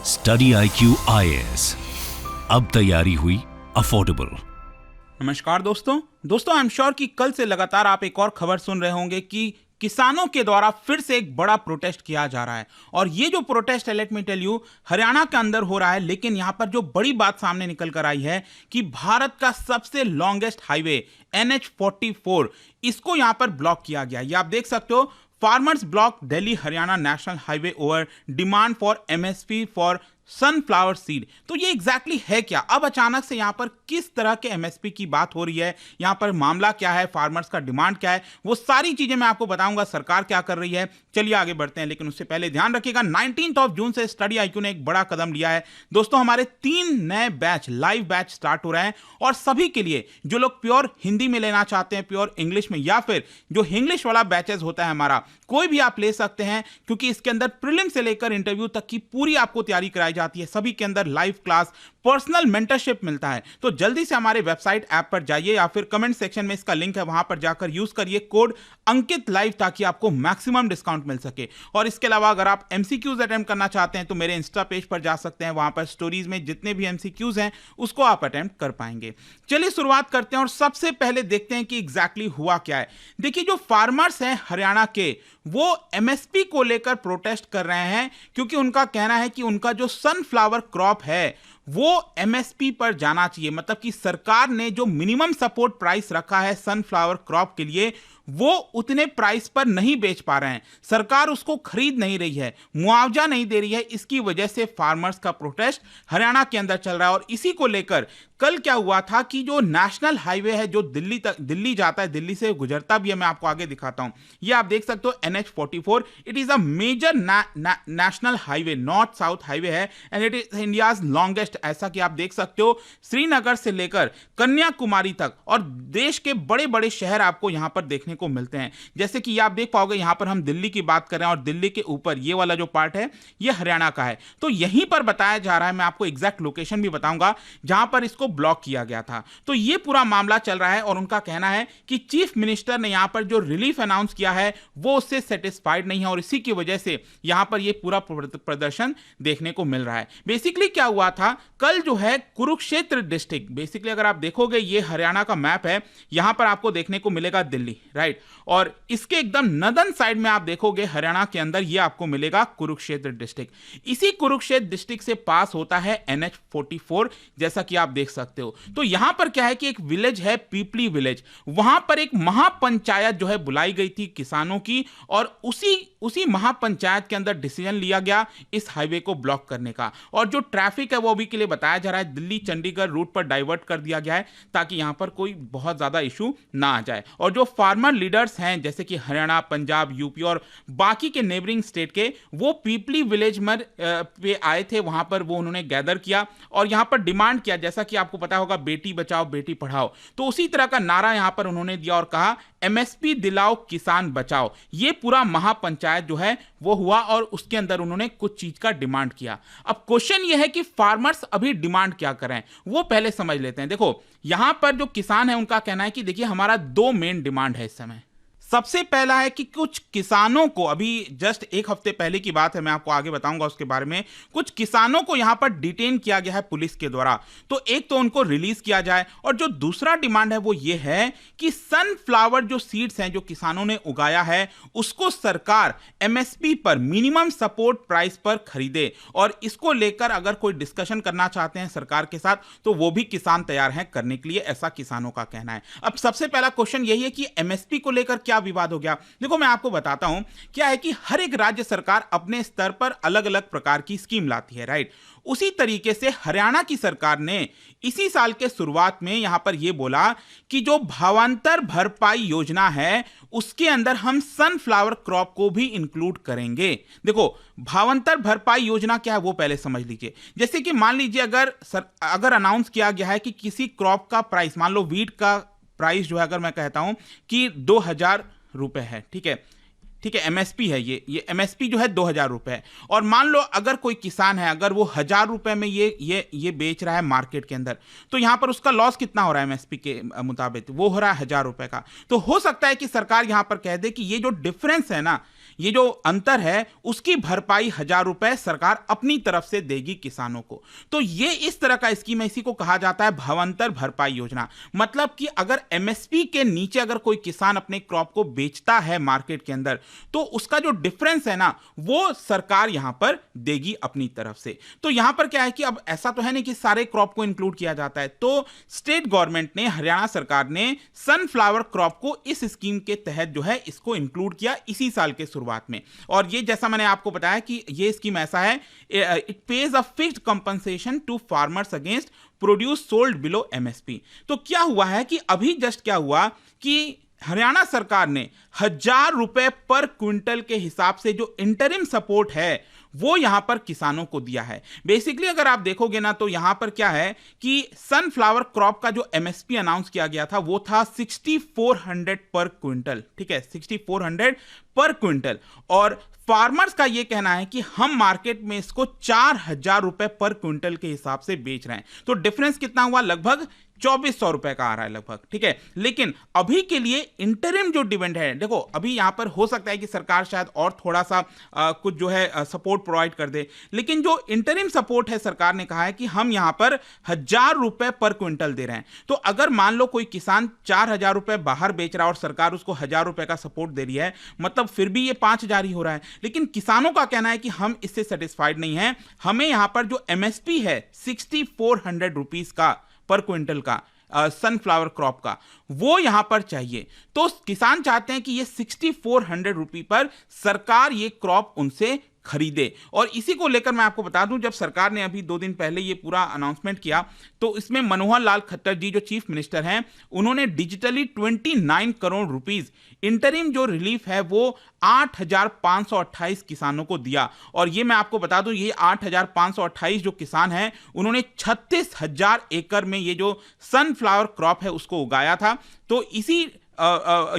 Study IQ IAS, अब तैयारी हुई अफोर्डेबल। नमस्कार दोस्तों आई एम श्योर कि कल से लगातार आप एक और खबर सुन रहे होंगे कि किसानों के द्वारा फिर से एक बड़ा प्रोटेस्ट किया जा रहा है। और ये जो प्रोटेस्ट है, let me tell you, Haryana के अंदर हो रहा है। लेकिन यहां पर जो बड़ी बात सामने निकल कर आई है कि भारत का सबसे लॉन्गेस्ट हाईवे NH-44, इसको यहां पर ब्लॉक किया गया। ये आप देख सकते हो, farmers block Delhi Haryana national highway over demand for MSP for sunflower seed. तो ये एग्जैक्टली है क्या? अब अचानक से यहां पर किस तरह के MSP की बात हो रही है, यहां पर मामला क्या है, फार्मर्स का डिमांड क्या है, वो सारी चीजें मैं आपको बताऊंगा। सरकार क्या कर रही है, चलिए आगे बढ़ते हैं। लेकिन उससे पहले ध्यान रखिएगा, 19 जून से स्टडी IQ ने एक बड़ा कदम लिया है। दोस्तों, हमारे 3 नए बैच, लाइव बैच स्टार्ट हो रहे हैं। और सभी के लिए जो लोग प्योर हिंदी में लेना चाहते हैं, प्योर इंग्लिश में, या फिर जो इंग्लिश वाला बैचेस होता है हमारा, कोई भी आप ले सकते हैं। क्योंकि इसके अंदर प्रीलिम से लेकर इंटरव्यू तक की पूरी आपको तैयारी कराई जाती है। सभी के अंदर लाइव क्लास, पर्सनल मेंटरशिप मिलता है। तो जल्दी से हमारे वेबसाइट ऐप पर जाइए, या फिर कमेंट सेक्शन में इसका लिंक है, वहां पर जाकर यूज करिए कोड अंकित लाइव, ताकि आपको मैक्सिमम डिस्काउंट मिल सके। और इसके अलावा अगर आप MCQs अटेम्प्ट करना चाहते हैं तो मेरे इंस्टा पेज पर जा सकते हैं। वहां पर स्टोरीज में जितने भी MCQs हैं उसको आप अटेम्प्ट कर पाएंगे। चलिए शुरुआत करते हैं और सबसे पहले देखते हैं कि एग्जैक्टली हुआ क्या है। देखिए, जो फार्मर्स हैं हरियाणा के, वो MSP को लेकर प्रोटेस्ट कर रहे हैं, क्योंकि उनका कहना है कि उनका जो सनफ्लावर क्रॉप है वो MSP पर जाना चाहिए। मतलब कि सरकार ने जो मिनिमम सपोर्ट प्राइस रखा है सनफ्लावर क्रॉप के लिए, वो उतने प्राइस पर नहीं बेच पा रहे हैं। सरकार उसको खरीद नहीं रही है, मुआवजा नहीं दे रही है। इसकी वजह से फार्मर्स का प्रोटेस्ट हरियाणा के अंदर चल रहा है। और इसी को लेकर कल क्या हुआ था कि जो नेशनल हाईवे है, जो दिल्ली जाता है, दिल्ली से गुजरता भी है, मैं आपको आगे दिखाता हूं। ये आप देख सकते हो, NH-44, it is a major national highway, north south highway है, and it is India's longest. ऐसा कि आप देख सकते हो, श्रीनगर से लेकर कन्याकुमारी तक और देश के बड़े बड़े शहर आपको यहां पर देखने को मिलते हैं। जैसे कि आप देख पाओगे, यहां पर हम दिल्ली की बात कर रहे हैं, और दिल्ली के ऊपर ये वाला जो पार्ट है ये हरियाणा का है। तो यहीं पर बताया जा रहा है, मैं आपको एग्जैक्ट लोकेशन भी बताऊंगा जहां पर इसको ब्लॉक किया गया था। तो ये पूरा मामला चल रहा है, और उनका कहना है कि चीफ मिनिस्टर ने यहां पर जो रिलीफ अनाउंस किया है वो उससे सेटिस्फाइड नहीं है, और इसी की वजह से यहां पर ये पूरा प्रदर्शन देखने को मिल रहा है। बेसिकली क्या हुआ था, कल जो है कुरुक्षेत्र डिस्ट्रिक्ट, बेसिकली अगर आप देखोगे ये हरियाणा का मैप है, यहां पर आपको देखने को मिलेगा दिल्ली, राइट। और इसके एकदम नदन साइड में आप देखोगे हरियाणा के अंदर, ये आपको मिलेगा कुरुक्षेत्र डिस्ट्रिक्ट। इसी कुरुक्षेत्र डिस्ट्रिक्ट से पास होता है NH-44, जैसा कि आप देख सकते हो। तो यहां पर क्या है कि एक विलेज है, पीपली विलेज, वहां पर एक महापंचायत जो है बुलाई गई थी किसानों की, और उसी महापंचायत के अंदर डिसीजन लिया गया इस हाईवे को ब्लॉक करने का। और जो ट्रैफिक है वो अभी के लिए बताया जा रहा है दिल्ली चंडीगढ़ रूट पर डाइवर्ट कर दिया गया है, ताकि यहां पर कोई बहुत ज्यादा इशू ना आ जाए। और जो फार्मर लीडर्स हैं, जैसे कि हरियाणा, पंजाब, यूपी और बाकी के नेबरिंग स्टेट के, वो पीपली विलेज में पे आए थे। वहां पर वो उन्होंने गैदर किया और यहां पर डिमांड किया, जैसा कि आपको पता होगा, बेटी बचाओ बेटी पढ़ाओ। तो उसी तरह का नारा यहां पर उन्होंने दिया और कहा MSP दिलाओ किसान बचाओ। ये पूरा महापंचायत जो है वो हुआ, और उसके अंदर उन्होंने कुछ चीज का डिमांड किया। अब क्वेश्चन ये है कि फार्मर्स अभी डिमांड क्या कर रहे हैं, वो पहले समझ लेते हैं। देखो, यहां पर जो किसान है उनका कहना है कि देखिए, हमारा 2 मेन डिमांड है इस समय। सबसे पहला है कि कुछ किसानों को, अभी जस्ट एक हफ्ते पहले की बात है, मैं आपको आगे बताऊंगा उसके बारे में, कुछ किसानों को यहां पर डिटेन किया गया है पुलिस के द्वारा। तो एक तो उनको रिलीज किया जाए, और जो दूसरा डिमांड है वो ये है कि सनफ्लावर जो सीड्स हैं जो किसानों ने उगाया है, उसको सरकार MSP पर, मिनिमम सपोर्ट प्राइस पर खरीदे। और इसको लेकर अगर कोई डिस्कशन करना चाहते हैं सरकार के साथ, तो वो भी किसान तैयार हैं करने के लिए, ऐसा किसानों का कहना है। अब सबसे पहला क्वेश्चन यही है कि MSP को लेकर क्या विवाद हो गया। देखो, मैं आपको बताता हूं क्या है कि हर एक राज्य सरकार अपने स्तर पर अलग अलग प्रकार की स्कीम लाती है, राइट। उसी तरीके से हरियाणा की सरकार ने इसी साल के शुरुआत में यहां पर यह बोला कि जो भावांतर भरपाई योजना है उसके अंदर हम सनफ्लावर क्रॉप को भी इंक्लूड करेंगे। देखो, भावांतर भरपाई योजना क्या है वो पहले समझ लीजिए। जैसे कि मान लीजिए अगर अनाउंस किया गया है कि किसी क्रॉप का प्राइस, मान लो वीट का प्राइस जो है, अगर मैं कहता हूं कि 2000 रुपए है, ठीक है, MSP है, ये MSP जो है 2000 रुपए है। और मान लो अगर कोई किसान है, अगर वो 1000 रुपए में ये बेच रहा है मार्केट के अंदर, तो यहां पर उसका लॉस कितना हो रहा है MSP के मुताबिक, वो हो रहा है 1000 रुपए का। तो हो सकता है कि सरकार यहां पर कह दे कि ये जो डिफरेंस है ना, ये जो अंतर है उसकी भरपाई 1,000 रुपए सरकार अपनी तरफ से देगी किसानों को। तो ये इस तरह का स्कीम है, इसी को कहा जाता है भावांतर भरपाई योजना। मतलब कि अगर एमएसपी के नीचे अगर कोई किसान अपने क्रॉप को बेचता है मार्केट के अंदर, तो उसका जो डिफरेंस है ना, वो सरकार यहां पर देगी अपनी तरफ से। तो यहां पर क्या है कि अब ऐसा तो है नहीं कि सारे क्रॉप को इंक्लूड किया जाता है, तो स्टेट गवर्नमेंट ने, हरियाणा सरकार ने सनफ्लावर क्रॉप को इस स्कीम के तहत जो है इसको इंक्लूड किया इसी साल के शुरुआत में। और ये जैसा मैंने आपको बताया कि ये स्कीम ऐसा है, it pays a fixed compensation to farmers against produce sold below MSP. तो क्या हुआ है कि अभी जस्ट क्या हुआ कि हरियाणा सरकार ने 1,000 रुपए पर क्विंटल के हिसाब से जो इंटरिम सपोर्ट है वो यहां पर किसानों को दिया है। बेसिकली अगर आप देखोगे ना, तो यहां पर क्या है कि सनफ्लावर क्रॉप का जो एमएसपी अनाउंस किया गया था वो था 6,400 पर क्विंटल। ठीक है, 6,400 पर क्विंटल। और फार्मर्स का यह कहना है कि हम मार्केट में इसको 4,000 रुपए पर क्विंटल के हिसाब से बेच रहे हैं। तो डिफरेंस कितना हुआ? लगभग 2,400 रुपए का आ रहा है लगभग। ठीक है, लेकिन अभी के लिए इंटरिम जो डिमांड है, देखो अभी यहां पर हो सकता है कि सरकार शायद और थोड़ा सा कुछ जो है सपोर्ट प्रोवाइड कर दे, लेकिन जो इंटरिम सपोर्ट है सरकार ने कहा है कि हम यहां पर 1,000 रुपए पर क्विंटल दे रहे हैं। तो अगर मान लो कोई किसान 4,000 रुपए बाहर बेच रहा है और सरकार उसको 1,000 रुपए का सपोर्ट दे रही है, मतलब फिर भी ये 5,000 ही हो रहा है। लेकिन किसानों का कहना है कि हम इससे सेटिस्फाइड नहीं है, हमें यहां पर जो एमएसपी है 6,400 रुपीज का पर क्विंटल का सनफ्लावर क्रॉप का, वो यहां पर चाहिए। तो किसान चाहते हैं कि ये 6,400 रुपये पर सरकार ये क्रॉप उनसे खरीदे। और इसी को लेकर मैं आपको बता दूं, जब सरकार ने अभी 2 दिन पहले ये पूरा अनाउंसमेंट किया, तो इसमें मनोहर लाल खट्टर जी जो चीफ मिनिस्टर हैं, उन्होंने डिजिटली 29 करोड़ रुपीस इंटरिम जो रिलीफ है वो 8,528 किसानों को दिया। और ये मैं आपको बता दूं, ये 8,528 जो किसान हैं, उन्होंने 36,000 एकड़ में ये जो सनफ्लावर क्रॉप है उसको उगाया था। तो इसी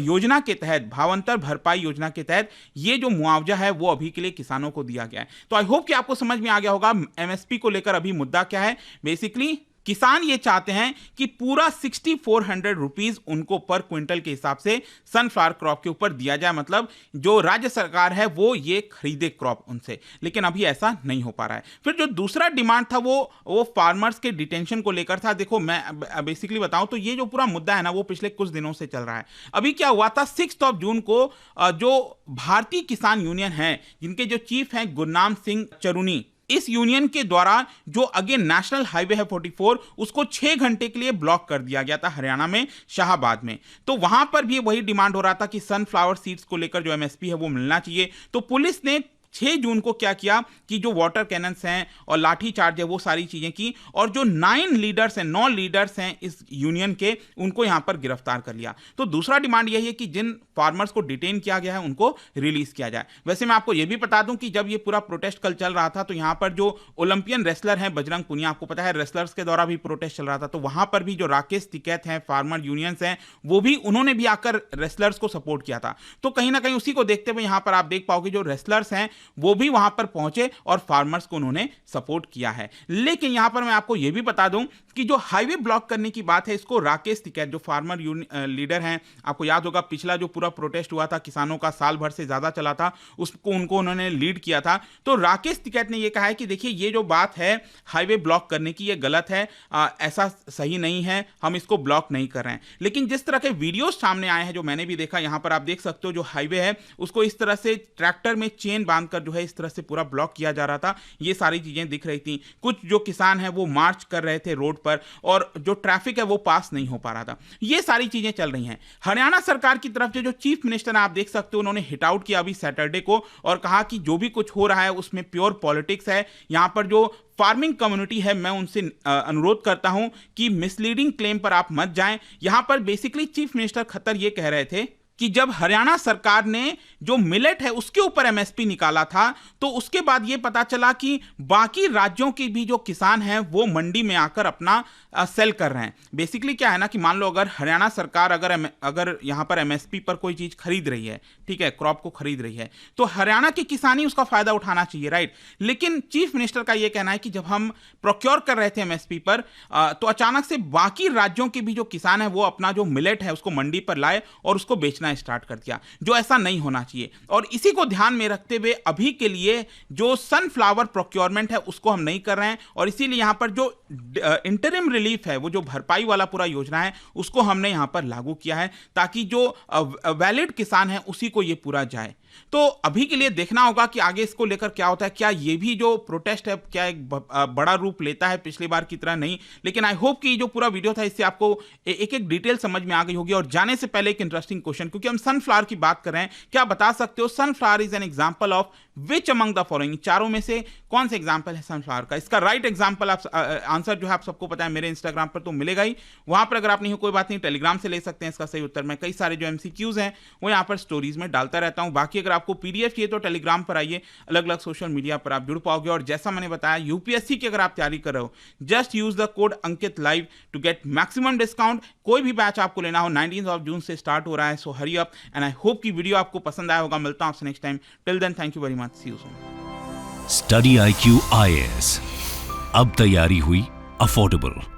योजना के तहत, भावांतर भरपाई योजना के तहत, ये जो मुआवजा है वो अभी के लिए किसानों को दिया गया है। तो आई होप कि आपको समझ में आ गया होगा एमएसपी को लेकर अभी मुद्दा क्या है। बेसिकली किसान ये चाहते हैं कि पूरा 6,400 रुपीज उनको पर क्विंटल के हिसाब से सनफ्लावर क्रॉप के ऊपर दिया जाए, मतलब जो राज्य सरकार है वो ये खरीदे क्रॉप उनसे। लेकिन अभी ऐसा नहीं हो पा रहा है। फिर जो दूसरा डिमांड था वो फार्मर्स के डिटेंशन को लेकर था। देखो मैं बेसिकली बताऊं तो ये जो पूरा मुद्दा है ना, वो पिछले कुछ दिनों से चल रहा है। अभी क्या हुआ था, 6 जून को जो भारतीय किसान यूनियन है, जिनके जो चीफ हैं गुरनाम सिंह चरुनी, इस यूनियन के द्वारा जो अगेन नेशनल हाईवे है 44, उसको 6 घंटे के लिए ब्लॉक कर दिया गया था हरियाणा में, शाहबाद में। तो वहां पर भी वही डिमांड हो रहा था कि सनफ्लावर सीड्स को लेकर जो एमएसपी है वो मिलना चाहिए। तो पुलिस ने 6 जून को क्या किया कि जो वाटर कैनन्स हैं और लाठी चार्ज है वो सारी चीजें की, और जो 9 लीडर्स हैं इस यूनियन के, उनको यहां पर गिरफ्तार कर लिया। तो दूसरा डिमांड यही है कि जिन फार्मर्स को डिटेन किया गया है उनको रिलीज किया जाए। वैसे मैं आपको यह भी बता दूं कि जब ये पूरा प्रोटेस्ट कल चल रहा था, तो यहां पर जो ओलंपियन रेसलर हैं बजरंग पुनिया, आपको पता है रेसलर्स के द्वारा भी प्रोटेस्ट चल रहा था, तो वहां पर भी जो राकेश टिकैत हैं, फार्मर यूनियंस हैं, वो भी, उन्होंने भी आकर रेसलर्स को सपोर्ट किया था। तो कहीं ना कहीं उसी को देखते हुए यहां पर आप देख पाओगे जो रेसलर्स हैं वो भी वहां पर पहुंचे और फार्मर्स को उन्होंने सपोर्ट किया है। लेकिन यहां पर मैं आपको यह भी बता दूं कि जो हाईवे ब्लॉक करने की बात है, इसको राकेश टिकैत जो फार्मर लीडर हैं, आपको याद होगा पिछला जो पूरा प्रोटेस्ट हुआ था किसानों का, साल भर से ज्यादा चला था, उनको उन्होंने लीड किया था। तो राकेश टिकैत ने यह कहा है कि देखिए ये जो बात है हाईवे ब्लॉक करने की, ये गलत है, ऐसा सही नहीं है, हम इसको ब्लॉक नहीं कर रहे हैं। लेकिन जिस तरह के वीडियोस सामने आए हैं, जो मैंने भी देखा, यहां पर आप देख सकते हो जो हाईवे है उसको इस तरह से ट्रैक्टर में चेन बांधकर जो है इस तरह से पूरा ब्लॉक किया जा रहा था। ये सारी चीजें दिख रही थी। कुछ जो किसान हैं वो मार्च कर रहे थे रोड पर, और जो ट्रैफिक है वो पास नहीं हो पा रहा था। ये सारी चीजें चल रही हैं। हरियाणा सरकार की तरफ से जो चीफ मिनिस्टर आप देख सकते हो, उन्होंने हिट आउट किया अभी सैटरडे को, और कहा कि जो भी कुछ हो रहा है उसमें प्योर पॉलिटिक्स है। यहां पर जो फार्मिंग कम्युनिटी है, मैं उनसे अनुरोध करता हूं कि मिसलीडिंग क्लेम पर आप मत जाएं। यहां पर बेसिकली चीफ मिनिस्टर खट्टर ये कह रहे थे कि जब हरियाणा सरकार ने जो मिलेट है उसके ऊपर एमएसपी निकाला था, तो उसके बाद यह पता चला कि बाकी राज्यों के भी जो किसान हैं वो मंडी में आकर अपना सेल कर रहे हैं। बेसिकली क्या है ना कि मान लो अगर हरियाणा सरकार अगर यहां पर एमएसपी पर कोई चीज खरीद रही है, ठीक है, क्रॉप को खरीद रही है, तो हरियाणा के किसान ही उसका फायदा उठाना चाहिए, राइट। लेकिन चीफ मिनिस्टर का यह कहना है कि जब हम प्रोक्योर कर रहे थे एमएसपी पर, तो अचानक से बाकी राज्यों के भी जो किसान है वो अपना जो मिलेट है उसको मंडी पर लाए और उसको बेचना बेचना स्टार्ट कर दिया, जो ऐसा नहीं होना चाहिए। और इसी को ध्यान में रखते हुए अभी के लिए जो सनफ्लावर प्रोक्योरमेंट है उसको हम नहीं कर रहे हैं, और इसीलिए यहाँ पर जो इंटरिम रिलीफ है, वो जो भरपाई वाला पूरा योजना है, उसको हमने यहाँ पर लागू किया है ताकि जो वैलिड किसान है उसी को ये पूरा जाए। तो अभी के लिए देखना होगा कि आगे इसको लेकर क्या होता है, क्या ये भी जो प्रोटेस्ट है क्या एक बड़ा रूप लेता है, पिछली बार की तरह नहीं। लेकिन आई होप कि जो पूरा वीडियो था इससे आपको एक एक डिटेल समझ में आ गई होगी। और जाने से पहले एक इंटरेस्टिंग क्वेश्चन, क्योंकि हम सनफ्लावर की बात कर रहे हैं, क्या बता सकते हो sunflower is an example of which among the following, चारों में से कौन सा एग्जांपल है सनफ्लावर का? इसका राइट एग्जांपल आप आंसर जो है आप सबको पता है, मेरे इंस्टाग्राम पर तो मिलेगा ही, वहां पर अगर आप नहीं हो कोई बात नहीं, टेलीग्राम से ले सकते हैं इसका सही उत्तर। मैं कई सारे जो एमसीक्यूज हैं वो यहाँ पर स्टोरीज में डालता रहता हूँ। बाकी अगर आपको पीडीएफ चाहिए तो टेलीग्राम पर आइए, अलग अलग सोशल मीडिया पर आप जुड़ पाओगे। और जैसा मैंने बताया, यूपीएससी की अगर आप तैयारी कर रहे हो, just use the code Ankit live to get maximum discount. कोई भी बैच आपको लेना हो 19 जून से स्टार्ट हो रहा है, so hurry up. And I hope कि वीडियो आपको पसंद आया होगा। मिलता हूं आपसे next time. Till then thank you very much, see you soon. Study IQ IAS, अब तैयारी हुई अफोर्डेबल।